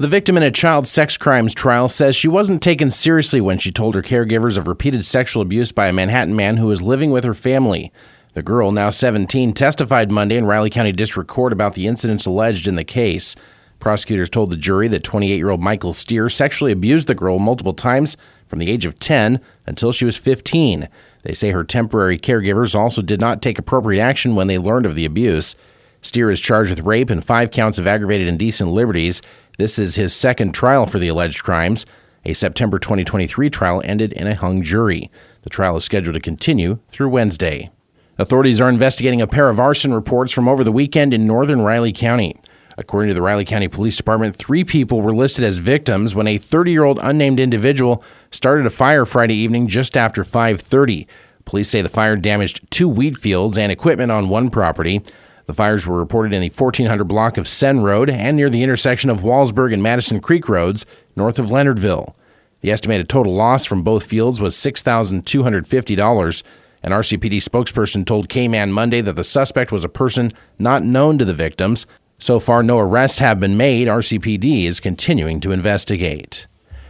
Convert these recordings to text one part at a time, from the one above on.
The victim in a child sex crimes trial says she wasn't taken seriously when she told her caregivers of repeated sexual abuse by a Manhattan man who was living with her family. The girl, now 17, testified Monday in Riley County District Court about the incidents alleged in the case. Prosecutors told the jury that 28-year-old Michael Steer sexually abused the girl multiple times from the age of 10 until she was 15. They say her temporary caregivers also did not take appropriate action when they learned of the abuse. Steer is charged with rape and 5 counts of aggravated indecent liberties. This is his second trial for the alleged crimes. A September 2023 trial ended in a hung jury. The trial is scheduled to continue through Wednesday. Authorities are investigating a pair of arson reports from over the weekend in northern Riley County. According to the Riley County Police Department, 3 people were listed as victims when a 30-year-old unnamed individual started a fire Friday evening just after 5:30. Police say the fire damaged 2 wheat fields and equipment on one property. The fires were reported in the 1400 block of Sen Road and near the intersection of Wallsburg and Madison Creek Roads, north of Leonardville. The estimated total loss from both fields was $6,250. An RCPD spokesperson told K-Man Monday that the suspect was a person not known to the victims. So far, no arrests have been made. RCPD is continuing to investigate.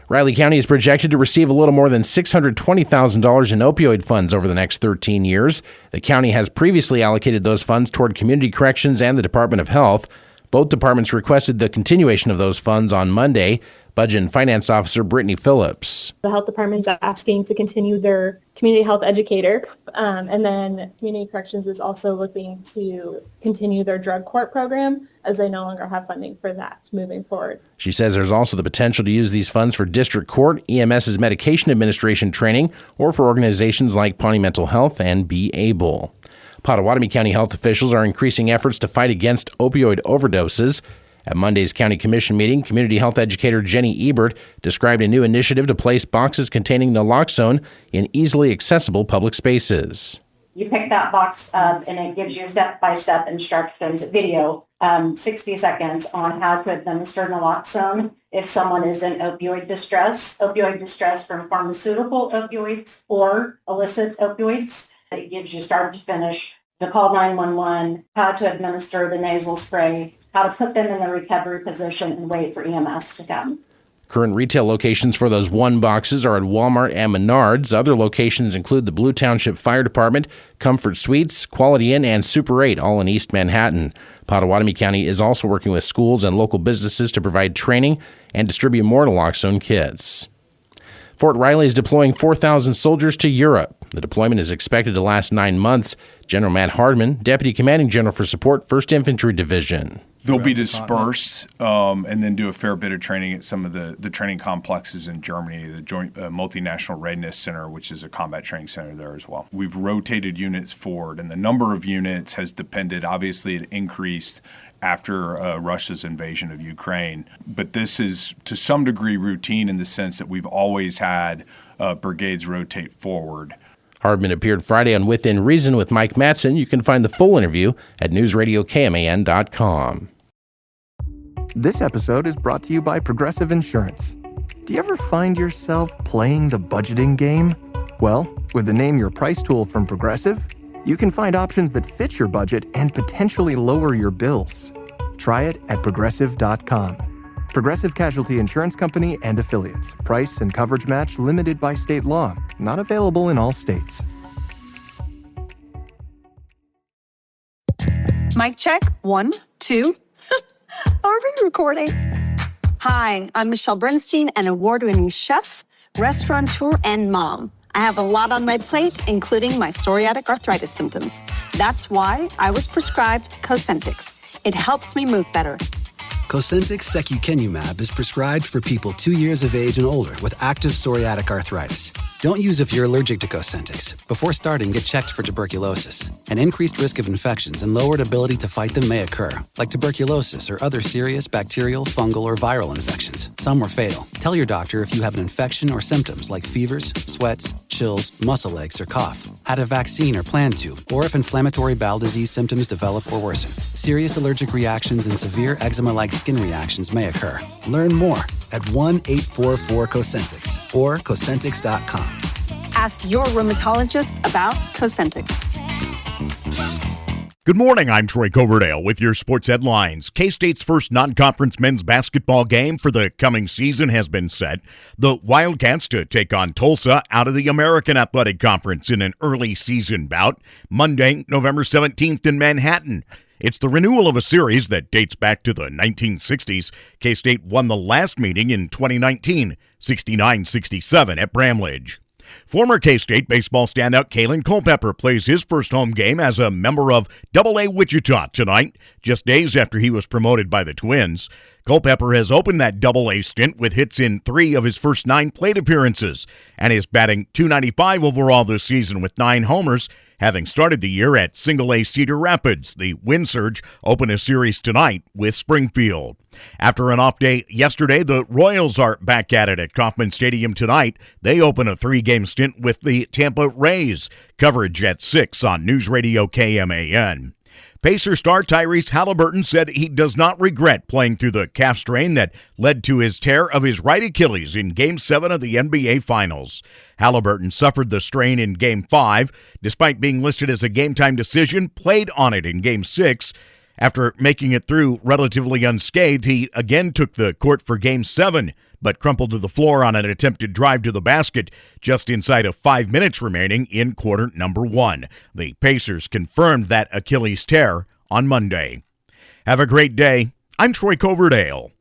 Riley County is projected to receive a little more than $620,000 in opioid funds over the next 13 years. The county has previously allocated those funds toward community corrections and the Department of Health. Both departments requested the continuation of those funds on Monday. Budget and Finance Officer Brittany Phillips. The health department's asking to continue their community health educator, and then community corrections is also looking to continue their drug court program as they no longer have funding for that moving forward. She says there's also the potential to use these funds for district court, EMS's medication administration training, or for organizations like Pawnee Mental Health and Be Able. Pottawatomie County health officials are increasing efforts to fight against opioid overdoses. At Monday's County Commission meeting, community health educator Jenny Ebert described a new initiative to place boxes containing naloxone in easily accessible public spaces. You pick that box up and it gives you step-by-step instructions, video, 60 seconds on how to administer naloxone if someone is in opioid distress from pharmaceutical opioids or illicit opioids. It gives you start to finish to call 911, how to administer the nasal spray, how to put them in the recovery position and wait for EMS to come. Current retail locations for those one boxes are at Walmart and Menards. Other locations include the Blue Township Fire Department, Comfort Suites, Quality Inn, and Super 8, all in East Manhattan. Pottawatomie County is also working with schools and local businesses to provide training and distribute more naloxone kits. Fort Riley is deploying 4,000 soldiers to Europe. The deployment is expected to last 9 months. General Matt Hardman, Deputy Commanding General for Support, 1st Infantry Division. They'll be dispersed and then do a fair bit of training at some of the training complexes in Germany, the Joint Multinational Readiness Center, which is a combat training center there as well. We've rotated units forward, and the number of units has depended. Obviously, it increased after Russia's invasion of Ukraine. But this is, to some degree, routine in the sense that we've always had brigades rotate forward. Hardman appeared Friday on Within Reason with Mike Mattson. You can find the full interview at newsradiokman.com. This episode is brought to you by Progressive Insurance. Do you ever find yourself playing the budgeting game? Well, with the Name Your Price tool from Progressive, you can find options that fit your budget and potentially lower your bills. Try it at Progressive.com. Progressive Casualty Insurance Company and Affiliates. Price and coverage match limited by state law. Not available in all states. Mic check. 1, 2. Are we recording? Hi, I'm Michelle Bernstein, an award-winning chef, restaurateur, and mom. I have a lot on my plate, including my psoriatic arthritis symptoms. That's why I was prescribed Cosentyx. It helps me move better. Cosentyx secukinumab is prescribed for people 2 years of age and older with active psoriatic arthritis. Don't use if you're allergic to Cosentyx. Before starting, get checked for tuberculosis. An increased risk of infections and lowered ability to fight them may occur, like tuberculosis or other serious bacterial, fungal, or viral infections. Some were fatal. Tell your doctor if you have an infection or symptoms like fevers, sweats, chills, muscle aches, or cough, had a vaccine or plan to, or if inflammatory bowel disease symptoms develop or worsen. Serious allergic reactions and severe eczema-like skin reactions may occur. Learn more at 1-844-COSENTYX or Cosentyx.com. Ask your rheumatologist about Cosentyx. Good morning, I'm Troy Coverdale with your sports headlines. K-State's first non-conference men's basketball game for the coming season has been set. The Wildcats to take on Tulsa out of the American Athletic Conference in an early season bout, Monday, November 17th in Manhattan. It's the renewal of a series that dates back to the 1960s. K-State won the last meeting in 2019, 69-67 at Bramlage. Former K-State baseball standout Kalen Culpepper plays his first home game as a member of AA Wichita tonight, just days after he was promoted by the Twins. Culpepper has opened that AA stint with hits in 3 of his first 9 plate appearances and is batting .295 overall this season with 9 homers, having started the year at Single-A Cedar Rapids. The Wind Surge open a series tonight with Springfield. After an off day yesterday, the Royals are back at it at Kauffman Stadium tonight. They open a 3-game stint with the Tampa Rays. Coverage at 6 on News Radio KMAN. Pacer star Tyrese Halliburton said he does not regret playing through the calf strain that led to his tear of his right Achilles in Game 7 of the NBA Finals. Halliburton suffered the strain in Game 5. Despite being listed as a game-time decision, played on it in Game 6. After making it through relatively unscathed, he again took the court for Game 7, but crumpled to the floor on an attempted drive to the basket just inside of 5 minutes remaining in quarter number 1. The Pacers confirmed that Achilles tear on Monday. Have a great day. I'm Troy Coverdale.